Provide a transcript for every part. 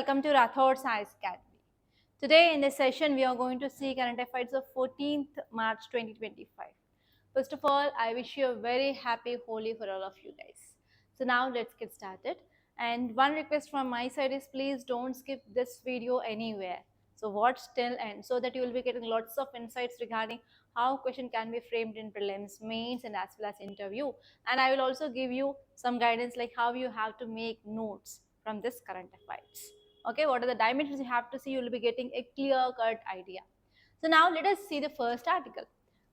welcome to Rathod Science Academy. Today in this session, we are going to see current affairs of 14th March 2025. First of all, I wish you a very happy Holi for all of you guys. So now let's get started. And one request from my side is please don't skip this video anywhere. So watch till end so that you will be getting lots of insights regarding how question can be framed in prelims, mains and as well as interview. And I will also give you some guidance like how you have to make notes from this current affairs. Okay, what are the dimensions you have to see, you will be getting a clear cut idea. So now let us see the first article.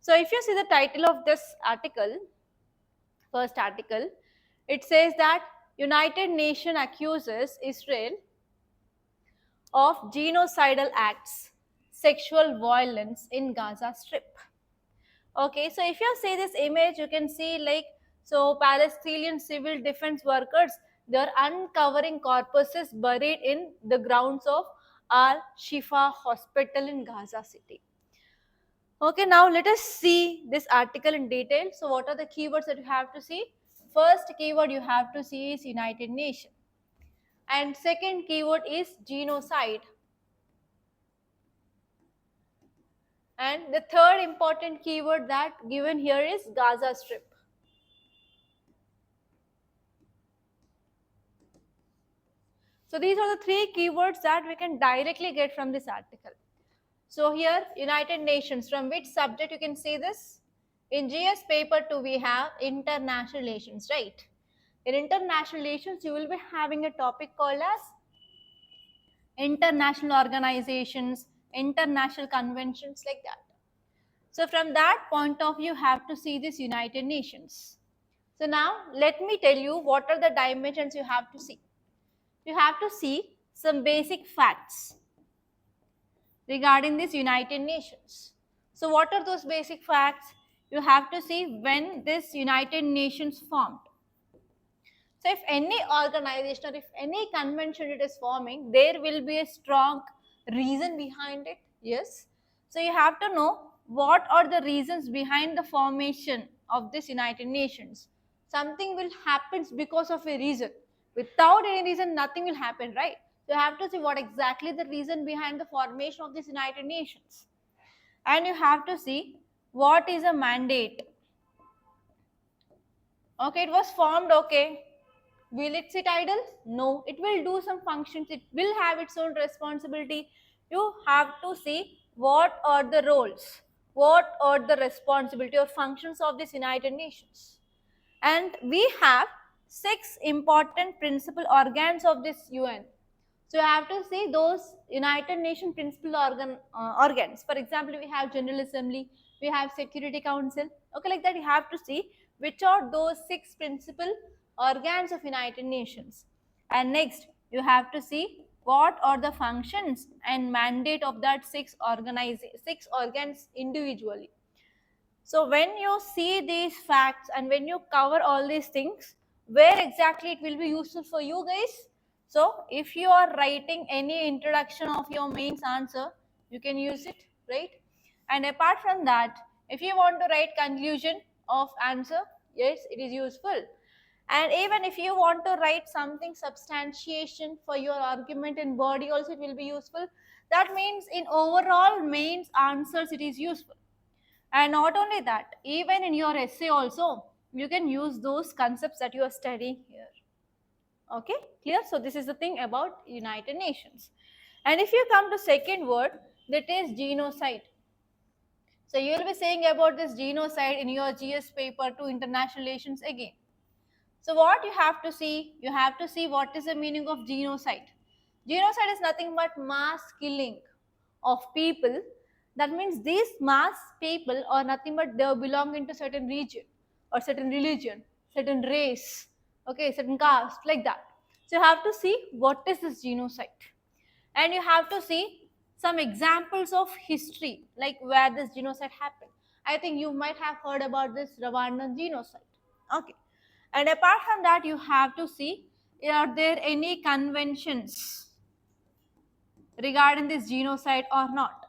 So if you see the title of this article, first article, it says that United Nations accuses Israel of genocidal acts, sexual violence in Gaza Strip. Okay, so if you see this image, you can see like, so Palestinian civil defense workers, they are uncovering corpses buried in the grounds of Al Shifa Hospital in Gaza City. Okay, now let us see this article in detail. So what are the keywords that you have to see? First keyword you have to see is United Nations. And second keyword is genocide. And the third important keyword that given here is Gaza Strip. So these are the three keywords that we can directly get from this article. So here United Nations, from which subject you can see this? In GS paper 2 we have international relations, right? In international relations you will be having a topic called as international organizations, international conventions, like that. So from that point of view you have to see this United Nations. So now let me tell you what are the dimensions you have to see. You have to see some basic facts regarding this United Nations. So what are those basic facts? You have to see when this United Nations formed. So if any organization or if any convention it is forming, there will be a strong reason behind it. Yes. So you have to know what are the reasons behind the formation of this United Nations. Something will happen because of a reason. Without any reason, nothing will happen, right? So you have to see what exactly the reason behind the formation of this United Nations. And you have to see what is a mandate. Okay, it was formed, okay. Will it sit idle? No, it will do some functions. It will have its own responsibility. You have to see what are the roles, what are the responsibility or functions of this United Nations. And we have 6 important principal organs of this UN. So you have to see those United Nations principal organs. For example, we have General Assembly, we have Security Council. Okay, like that you have to see which are those 6 principal organs of United Nations. And next, you have to see what are the functions and mandate of that 6 organs individually. So when you see these facts and when you cover all these things, where exactly it will be useful for you guys? So if you are writing any introduction of your mains answer, you can use it, right? And apart from that, if you want to write conclusion of answer, yes, it is useful. And even if you want to write something substantiation for your argument in body also, it will be useful. That means in overall mains answers, it is useful. And not only that, even in your essay also, you can use those concepts that you are studying here. Okay, clear? So this is the thing about United Nations. And if you come to second word, that is genocide. So you will be saying about this genocide in your GS paper 2 international relations again. So what you have to see what is the meaning of genocide. Genocide is nothing but mass killing of people. That means these mass people are nothing but they belong into certain region or certain religion, certain race, okay, certain caste, like that. So you have to see what is this genocide. And you have to see some examples of history, like where this genocide happened. I think you might have heard about this Rwandan genocide. Okay. And apart from that, you have to see, are there any conventions regarding this genocide or not?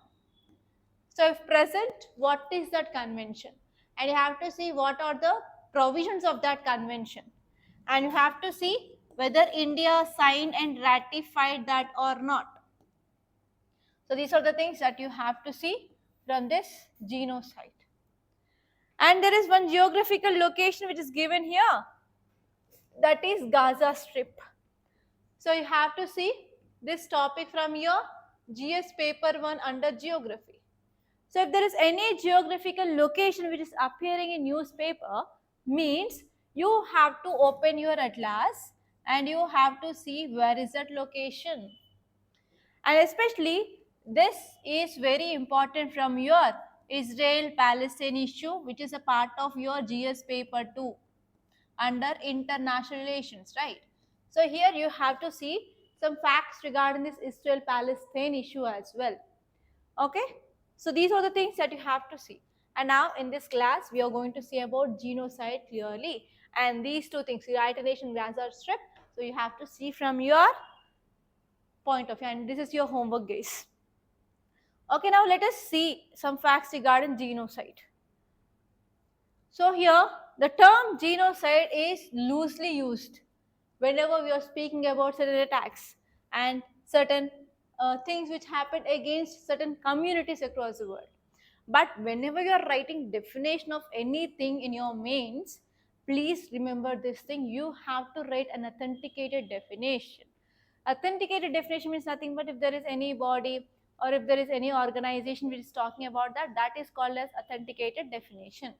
So if present, what is that convention? And you have to see what are the provisions of that convention. And you have to see whether India signed and ratified that or not. So these are the things that you have to see from this genocide. And there is one geographical location which is given here, that is Gaza Strip. So you have to see this topic from your GS paper 1 under geography. So if there is any geographical location which is appearing in newspaper, means you have to open your atlas and you have to see where is that location. And especially this is very important from your Israel-Palestine issue, which is a part of your GS paper 2 under international relations, right? So here you have to see some facts regarding this Israel-Palestine issue as well. Okay, so these are the things that you have to see. And now in this class, we are going to see about genocide clearly. And these two things, United Nations Gaza Strip, so you have to see from your point of view. And this is your homework, guys. Okay, now let us see some facts regarding genocide. So here, the term genocide is loosely used whenever we are speaking about certain attacks and certain things which happen against certain communities across the world. But whenever you are writing definition of anything in your mains, please remember this thing, you have to write an authenticated definition. Authenticated definition means nothing but if there is any body or if there is any organization which is talking about that, that is called as authenticated definition.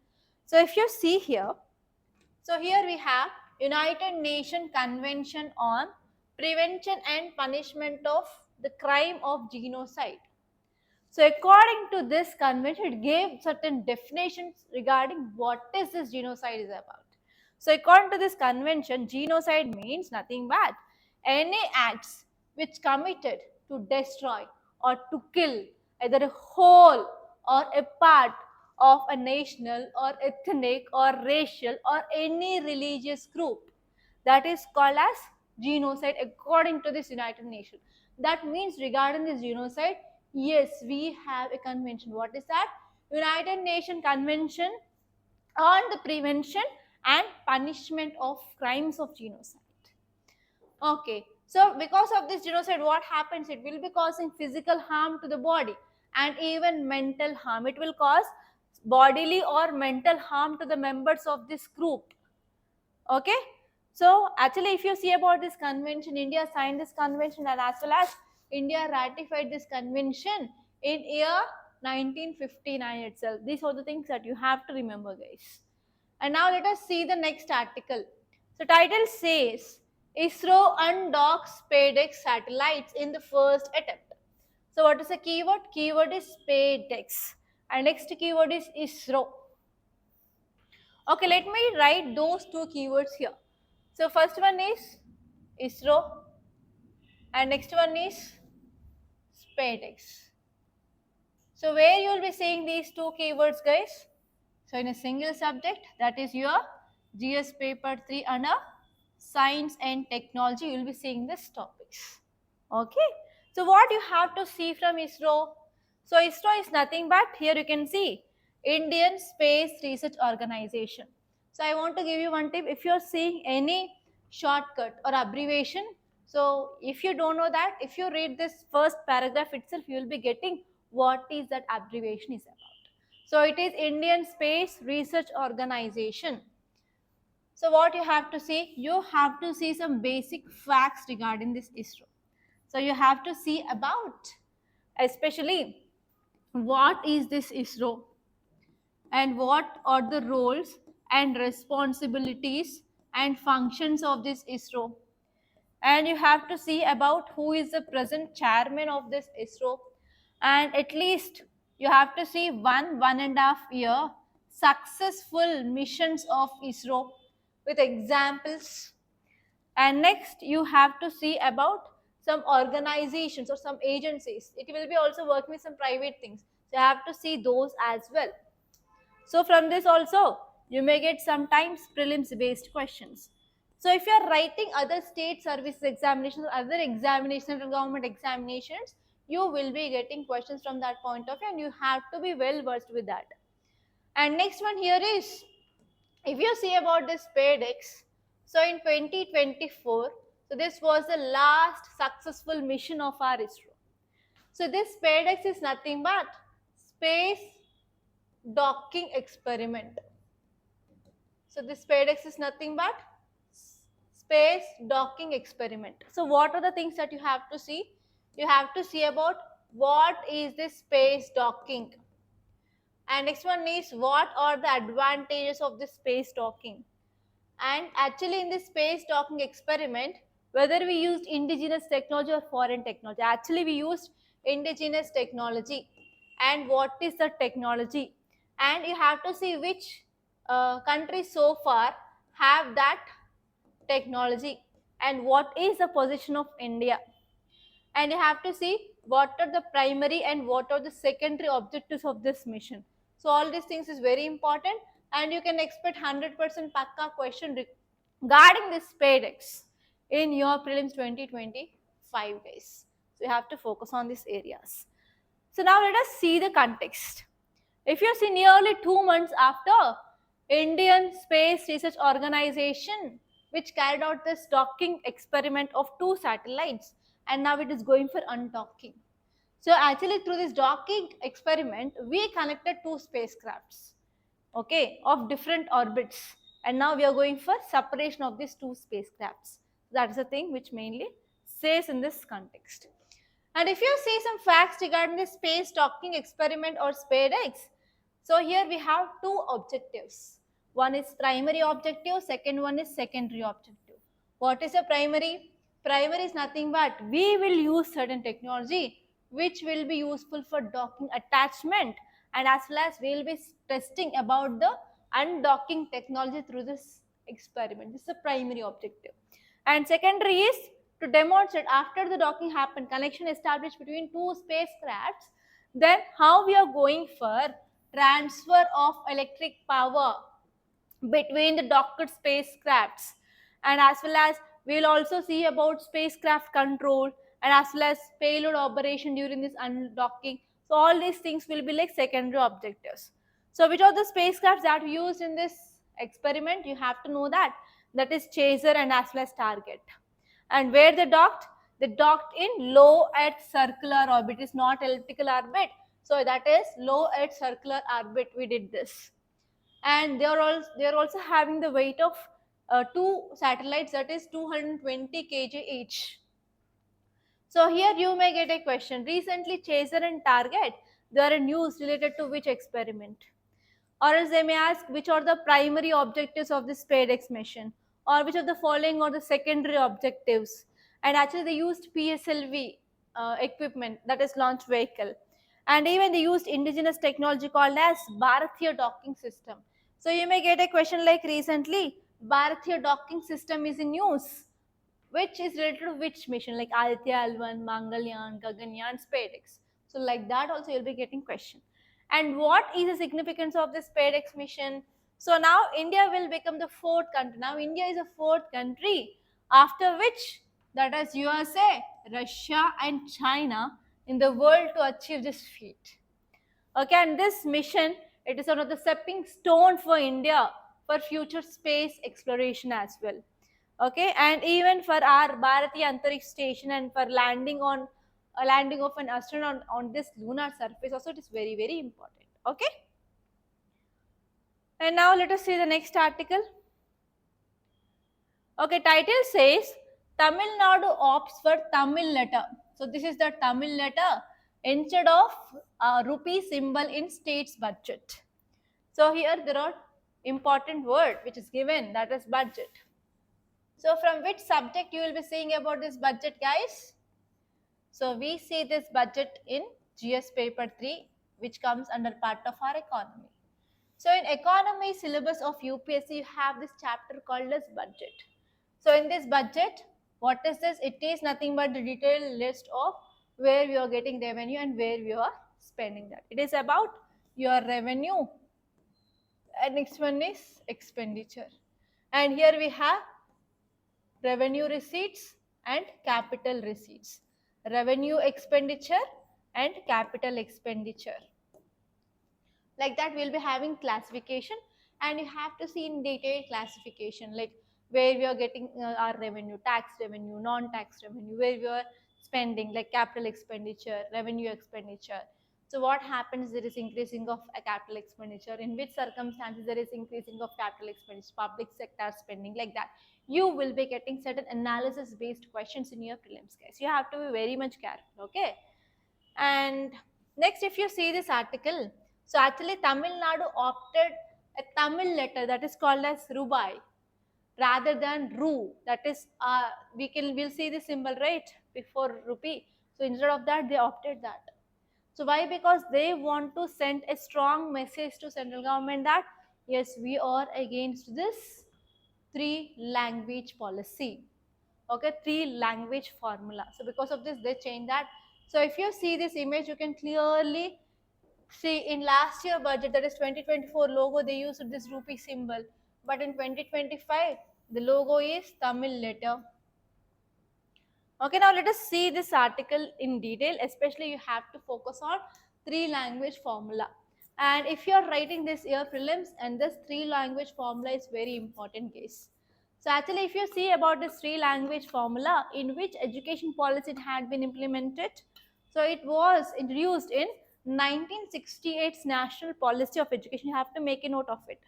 So if you see here, so here we have United Nations Convention on Prevention and Punishment of the Crime of Genocide. So according to this convention, it gave certain definitions regarding what is this genocide is about. So according to this convention, genocide means nothing but any acts which committed to destroy or to kill either a whole or a part of a national or ethnic or racial or any religious group. That is called as genocide according to this United Nations. That means regarding this genocide, yes, we have a convention. What is that? United Nations Convention on the Prevention and Punishment of Crimes of Genocide. Okay, so because of this genocide, what happens? It will be causing physical harm to the body and even mental harm. It will cause bodily or mental harm to the members of this group. Okay, so actually if you see about this convention, India signed this convention and as well as India ratified this convention in year 1959 itself. These are the things that you have to remember, guys. And now let us see the next article. So title says ISRO undocks SpaceX satellites in the first attempt. So what is the keyword? Keyword is SpaceX and next keyword is ISRO. Okay, let me write those two keywords here. So first one is ISRO and next one is SpaceX. So where you will be seeing these two keywords, guys? So in a single subject, that is your GS paper 3 under science and technology, you will be seeing these topics. Okay. So what you have to see from ISRO? So ISRO is nothing but here you can see Indian Space Research Organization. So I want to give you one tip. If you are seeing any shortcut or abbreviation, so if you don't know that, if you read this first paragraph itself, you will be getting what is that abbreviation is about. So it is Indian Space Research Organization. So what you have to see? You have to see some basic facts regarding this ISRO. So you have to see about especially what is this ISRO and what are the roles and responsibilities and functions of this ISRO. And you have to see about who is the present chairman of this ISRO, and at least you have to see 1.5 year successful missions of ISRO with examples. And next you have to see about some organizations or some agencies. It will be also working with some private things, so you have to see those as well. So from this also you may get sometimes prelims based questions. So if you are writing other state services examinations or other examinations or government examinations, you will be getting questions from that point of view and you have to be well versed with that. And next one here is, if you see about this SpaceX, so in 2024, So this was the last successful mission of our ISRO. So this SpaceX is nothing but space docking experiment. So this SpaceX is nothing but space docking experiment. So what are the things that you have to see? You have to see about what is this space docking. And next one is what are the advantages of this space docking. And actually in this space docking experiment, whether we used indigenous technology or foreign technology, actually we used indigenous technology. And what is the technology? And you have to see which countries so far have that technology and what is the position of India. And you have to see what are the primary and what are the secondary objectives of this mission. So all these things is very important, and you can expect 100% pakka question regarding this SpaceX in your prelims 2025 guys. So you have to focus on these areas. So now let us see the context. If you see nearly 2 months after Indian Space Research Organization, which carried out this docking experiment of 2 satellites, and now it is going for undocking. So actually through this docking experiment, we connected 2 spacecrafts, okay, of different orbits, and now we are going for separation of these 2 spacecrafts. That is the thing which mainly says in this context. And if you see some facts regarding the space docking experiment or SpaceX, so here we have 2 objectives. One is primary objective, second one is secondary objective. What is a primary? Primary is nothing but we will use certain technology which will be useful for docking attachment, and as well as we will be testing about the undocking technology through this experiment. This is the primary objective. And secondary is to demonstrate after the docking happened, connection established between 2 spacecrafts, then how we are going for transfer of electric power between the docked spacecrafts, and as well as we will also see about spacecraft control and as well as payload operation during this undocking. So all these things will be like secondary objectives. So which are the spacecrafts that we used in this experiment? You have to know that. That is Chaser and as well as Target. And where they docked? They docked in low Earth circular orbit. It is not elliptical orbit. So that is low Earth circular orbit. We did this. And they are also having the weight of 2 satellites, that is 220 kg each. So here you may get a question. Recently Chaser and Target, there are news related to which experiment? Or else they may ask which are the primary objectives of this SpaceX mission, or which of the following are the secondary objectives. And actually they used PSLV equipment, that is launch vehicle. And even they used indigenous technology called as Bharatiya docking system. So you may get a question like recently, Bharatiya docking system is in news. Which is related to which mission, like Aditya L1, Mangalyaan, Gaganyaan, SpaceX. So like that also you'll be getting question. And what is the significance of this SpaceX mission? So now India will become the 4th country. Now India is a 4th country, after which that is USA, Russia and China in the world to achieve this feat. Okay, and this mission, it is one of the stepping stone for India for future space exploration as well. Okay, and even for our Bharati Antariksh station and for landing on landing of an astronaut on this lunar surface also, it is very important. Okay, and now let us see the next article. Okay, title says Tamil Nadu opts for Tamil letter. So this is the Tamil letter instead of rupee symbol in state's budget. So here there are important word which is given, that is budget. So from which subject you will be seeing about this budget guys? So we see this budget in GS paper 3, which comes under part of our economy. So in economy syllabus of UPSC, you have this chapter called as budget. So in this budget, what is this? It is nothing but the detailed list of where we are getting revenue and where we are spending that. It is about your revenue. And next one is expenditure. And here we have revenue receipts and capital receipts. Revenue expenditure and capital expenditure. Like that we'll be having classification, and you have to see in detailed classification, like where we are getting our revenue, tax revenue, non-tax revenue, where we are spending like capital expenditure, revenue expenditure. So what happens, there is increasing of a capital expenditure, in which circumstances there is increasing of capital expenditure, public sector spending, like that. You will be getting certain analysis based questions in your prelims, guys. You have to be very much careful, okay? And next, if you see this article, so actually Tamil Nadu opted a Tamil letter that is called as Rubai rather than Ru. That is, we'll see the symbol right before rupee. So instead of that, they opted that. So why? Because they want to send a strong message to central government that yes, we are against this three language policy. Okay, three language formula. So because of this, they changed that. So if you see this image, you can clearly see in last year budget, that is 2024 logo, they used this rupee symbol, but in 2025 the logo is Tamil letter. Okay, now let us see this article in detail. Especially you have to focus on three language formula. And if you are writing this year prelims, and this three language formula is very important, guys. So actually, if you see about this three language formula, in which education policy it had been implemented, so it was introduced in 1968's National Policy of Education. You have to make a note of it.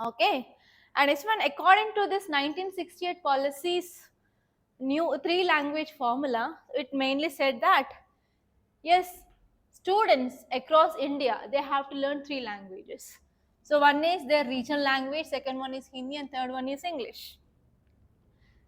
Okay, and it's when according to this 1968 policies new three language formula, it mainly said that yes, students across India, they have to learn three languages. So one is their regional language, second one is Hindi, and third one is English.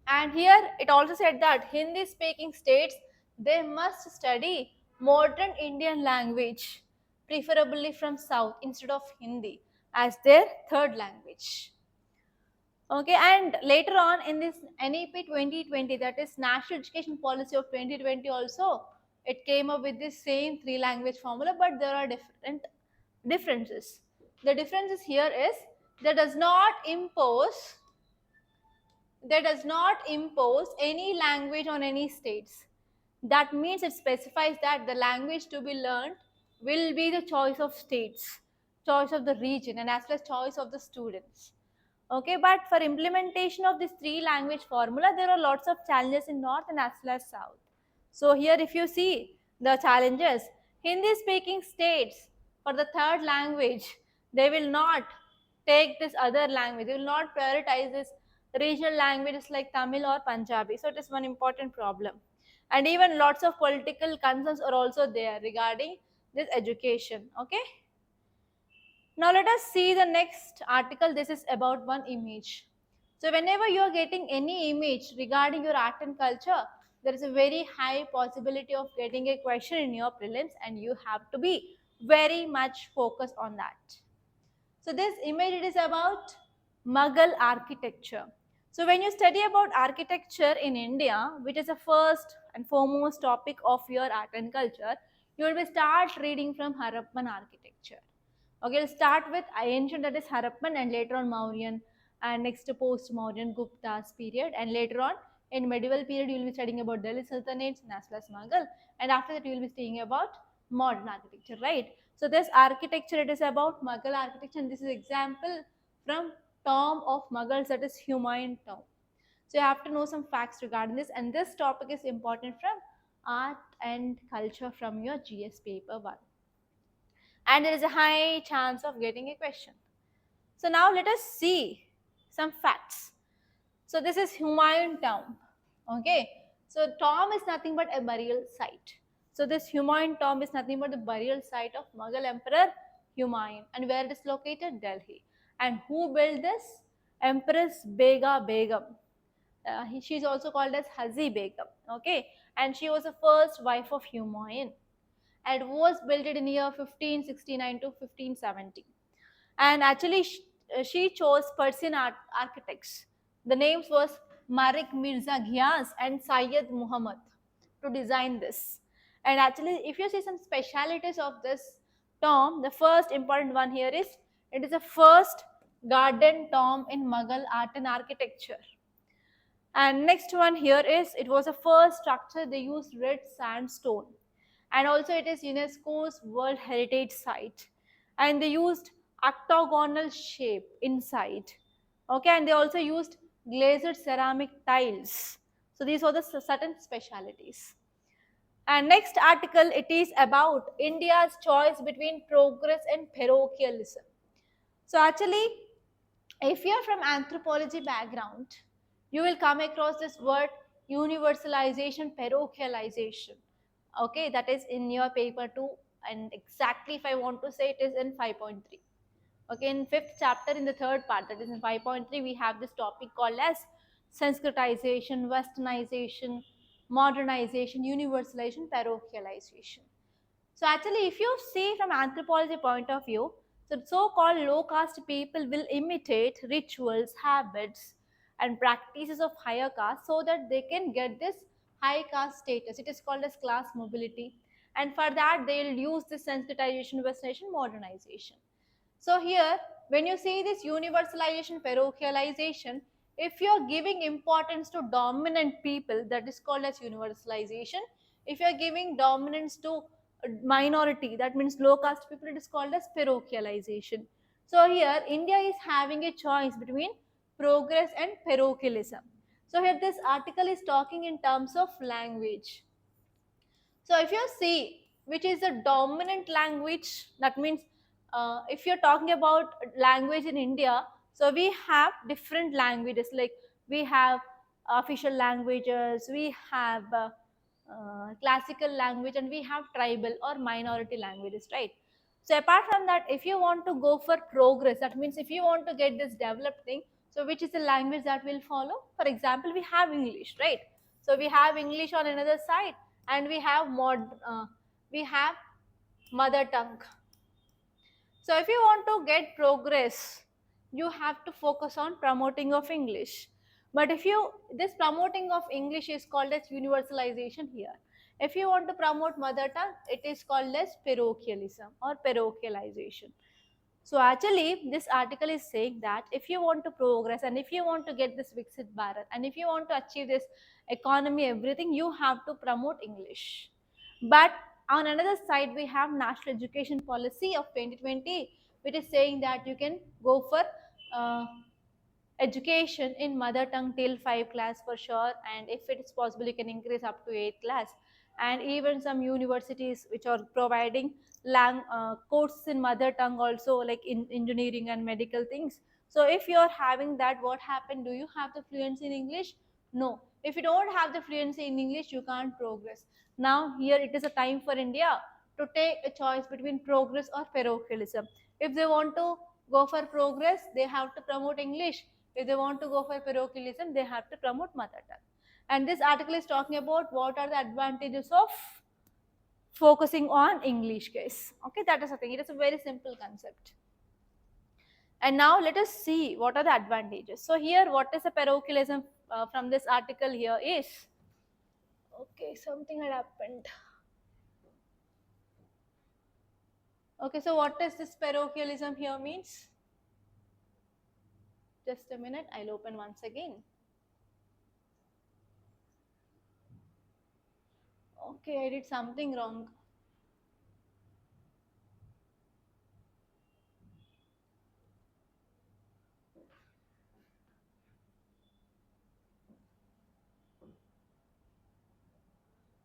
And here it also said that Hindi speaking states, they must study modern Indian language, preferably from south, instead of Hindi as their third language. Okay, and later on in this NEP 2020, that is National Education Policy of 2020 also, it came up with the same three language formula, but there are different differences. The differences here is that does not impose any language on any states. That means it specifies that the language to be learned will be the choice of states, choice of the region, and as well as choice of the students. Okay, but for implementation of this three language formula, there are lots of challenges in north and as well as south. So here if you see the challenges, Hindi speaking states for the third language, they will not take this other language, they will not prioritize this regional languages like Tamil or Punjabi. So it is one important problem. And even lots of political concerns are also there regarding this education. Okay. Now let us see the next article. This is about one image. So whenever you are getting any image regarding your art and culture, there is a very high possibility of getting a question in your prelims, and you have to be very much focused on that. So this image, it is about Mughal architecture. So when you study about architecture in India, which is the first and foremost topic of your art and culture, you will start reading from Harappan architecture. Okay, we'll start with ancient, that is Harappan, and later on Mauryan, and next post-Mauryan Gupta's period, and later on in medieval period you will be studying about Delhi Sultanates and as well as Mughal, and after that you will be studying about modern architecture, right? So this architecture, it is about Mughal architecture, and this is example from tomb of Mughals, that is Humayun tomb. So you have to know some facts regarding this, and this topic is important from art and culture from your GS paper 1. And there is a high chance of getting a question. So now let us see some facts. So this is Humayun tomb. Okay. So tomb is nothing but a burial site. So this Humayun tomb is nothing but the burial site of Mughal Emperor Humayun. And where it is located? Delhi. And who built this? Empress Bega Begum. She is also called as Hazi Begum. Okay. And she was the first wife of Humayun. And it was built in the year 1569 to 1570. And actually, she chose Persian architects. The names was Malik Mirza Ghias and Syed Muhammad to design this. And actually, if you see some specialities of this tomb, the first important one here is it is the first garden tomb in Mughal art and architecture. And next one here is it was the first structure they used red sandstone, and also it is UNESCO's World Heritage Site, and they used octagonal shape inside. Okay, and they also used glazed ceramic tiles. So these were the certain specialities. And next article, it is about India's choice between progress and parochialism. So actually, if you are from anthropology background, you will come across this word universalization, parochialization. Okay, that is in your paper too, and exactly if I want to say, it is in 5.3. Okay, in fifth chapter, in the third part, that is in 5.3, we have this topic called as Sanskritization, Westernization, Modernization, Universalization, Parochialization. So actually, if you see from anthropology point of view, so-called low caste people will imitate rituals, habits, and practices of higher caste so that they can get this high caste status. It is called as class mobility, and for that they'll use this sensitization, westernization, modernization. So here, when you see this universalization, parochialization, if you're giving importance to dominant people, that is called as universalization. If you're giving dominance to minority, that means low caste people, it is called as parochialization. So here, India is having a choice between progress and parochialism. So here this article is talking in terms of language. So if you see which is the dominant language, that means if you're talking about language in India, so we have different languages, like we have official languages, we have classical language, and we have tribal or minority languages, right? So apart from that, if you want to go for progress, that means if you want to get this developed thing, so which is the language that will follow? For example, we have English, right? So we have English on another side, and we have mother tongue. So if you want to get progress, you have to focus on promoting of English. But if you this promoting of English is called as universalization here. If you want to promote mother tongue, it is called as parochialism or parochialization. So actually, this article is saying that if you want to progress and if you want to get this Viksit Bharat and if you want to achieve this economy, everything, you have to promote English. But on another side, we have National Education Policy of 2020, which is saying that you can go for uh, education in mother tongue till 5 class for sure, and if it is possible you can increase up to 8 class, and even some universities which are providing courses in mother tongue also, like in engineering and medical things. So if you are having that, what happened? Do you have the fluency in English? No. If you don't have the fluency in English, you can't progress. Now here it is a time for India to take a choice between progress or parochialism. If they want to go for progress, they have to promote English. If they want to go for parochialism, they have to promote mother tongue. And this article is talking about what are the advantages of focusing on English, guys. Okay, that is the thing. It is a very simple concept. And now let us see what are the advantages. So here, what is a parochialism from this article here is, okay, something had happened. Okay, so what does this parochialism here means? Just a minute, I'll open once again. Okay, I did something wrong.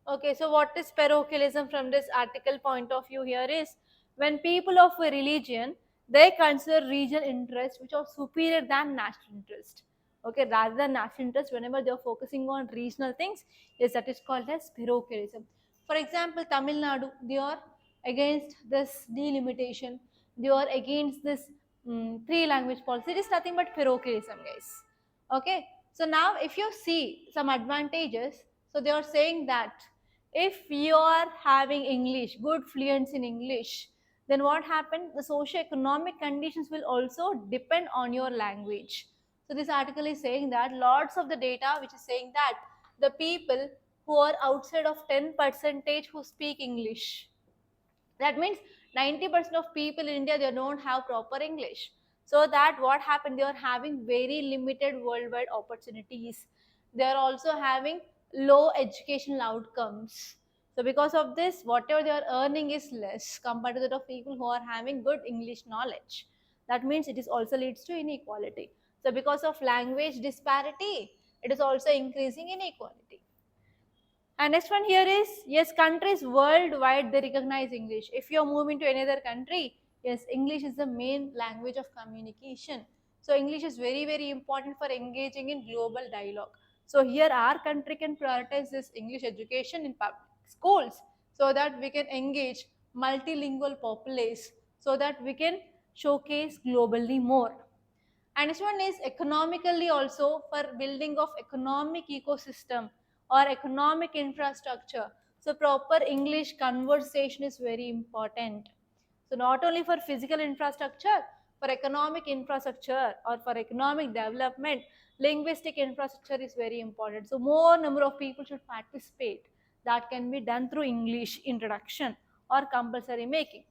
Okay, so what is parochialism from this article point of view here is when people of a religion, they consider regional interests which are superior than national interest. Okay, rather than national interest, whenever they are focusing on regional things, yes, that is called as parochialism. For example, Tamil Nadu, they are against this delimitation, they are against this three language policy. It is nothing but parochialism, guys. Okay, so now if you see some advantages, so they are saying that if you are having English, good fluency in English, then what happened? The socio-economic conditions will also depend on your language. So this article is saying that lots of the data which is saying that the people who are outside of 10 percentage who speak English, that means 90% of people in India, they don't have proper English. So that what happened, they are having very limited worldwide opportunities. They are also having low educational outcomes. So because of this, whatever they are earning is less compared to that of people who are having good English knowledge. That means it is also leads to inequality. So because of language disparity, it is also increasing inequality. And next one here is, yes, countries worldwide, they recognize English. If you're moving to another country, yes, English is the main language of communication. So English is very, very important for engaging in global dialogue. So here our country can prioritize this English education in public schools so that we can engage multilingual populace, so that we can showcase globally more. And this one is economically also for building of economic ecosystem or economic infrastructure. So proper English conversation is very important. So not only for physical infrastructure, for economic infrastructure or for economic development, linguistic infrastructure is very important. So more number of people should participate. That can be done through English introduction or compulsory making.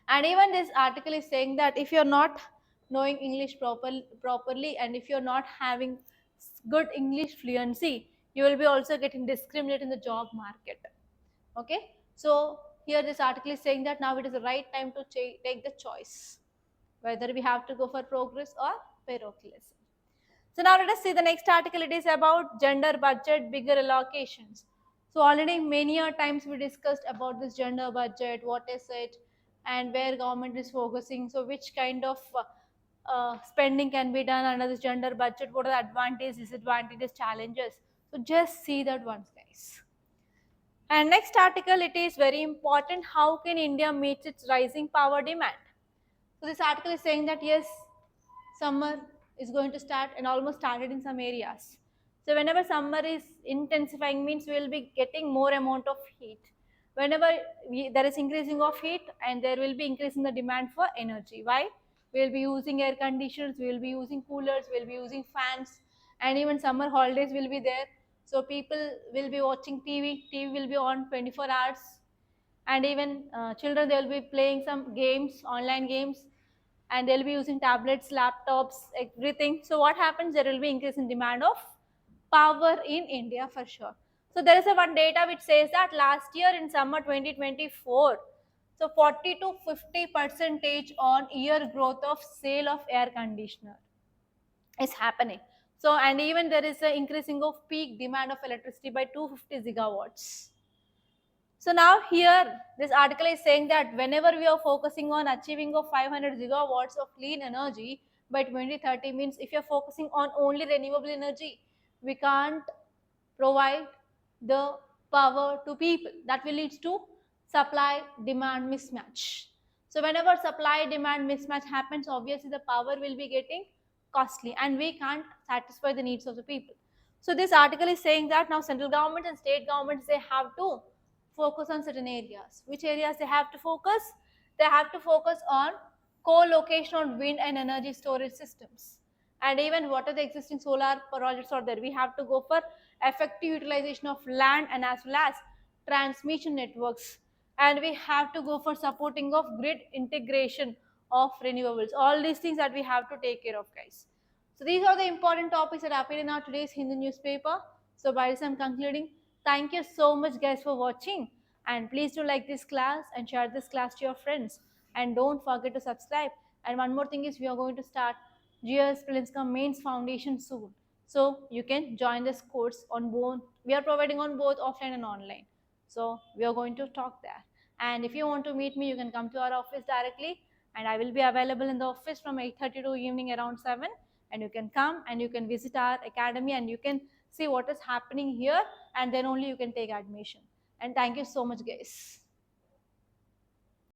And even this article is saying that if you're not knowing English properly, and if you're not having good English fluency, you will be also getting discriminated in the job market. Okay, so here this article is saying that now it is the right time to take the choice whether we have to go for progress or parochialism. So now let us see the next article. It is about gender budget, bigger allocations. So already many a times we discussed about this gender budget, what is it, and where government is focusing. So which kind of spending can be done under this gender budget? What are the advantages, disadvantages, challenges? So just see that once, guys. And next article, it is very important. How can India meet its rising power demand? So this article is saying that yes, summer is going to start and almost started in some areas. So whenever summer is intensifying means we will be getting more amount of heat. Whenever there is increasing of heat, and there will be increasing the demand for energy. Why? We will be using air conditioners, we will be using coolers, we will be using fans, and even summer holidays will be there. So people will be watching TV. TV will be on 24 hours, and even children, they will be playing some games, online games, and they'll be using tablets, laptops, everything. So what happens? There will be increase in demand of power in India for sure. So there is a one data which says that last year in summer 2024, so 40 to 50 percentage on year growth of sale of air conditioner is happening. So and even there is an increasing of peak demand of electricity by 250 gigawatts. So now here this article is saying that whenever we are focusing on achieving of 500 gigawatts of clean energy by 2030, means if you're focusing on only renewable energy, we can't provide the power to people. That will lead to supply demand mismatch. So whenever supply demand mismatch happens, obviously the power will be getting costly and we can't satisfy the needs of the people. So this article is saying that now central government and state governments, they have to focus on certain areas. Which areas they have to focus? They have to focus on co-location on wind and energy storage systems. And even what are the existing solar projects are there? We have to go for effective utilization of land and as well as transmission networks. And we have to go for supporting of grid integration of renewables. All these things that we have to take care of, guys. So these are the important topics that appear in our today's Hindu newspaper. So by this I'm concluding. Thank you so much, guys, for watching, and please do like this class and share this class to your friends, and don't forget to subscribe. And one more thing is, we are going to start GS Prelims Cum Mains Foundation soon, so you can join this course on both. We are providing on both offline and online, so we are going to talk there. And if you want to meet me, you can come to our office directly, and I will be available in the office from 8:30 to evening around 7, and you can come and you can visit our academy and you can see what is happening here, and then only you can take admission. And thank you so much, guys.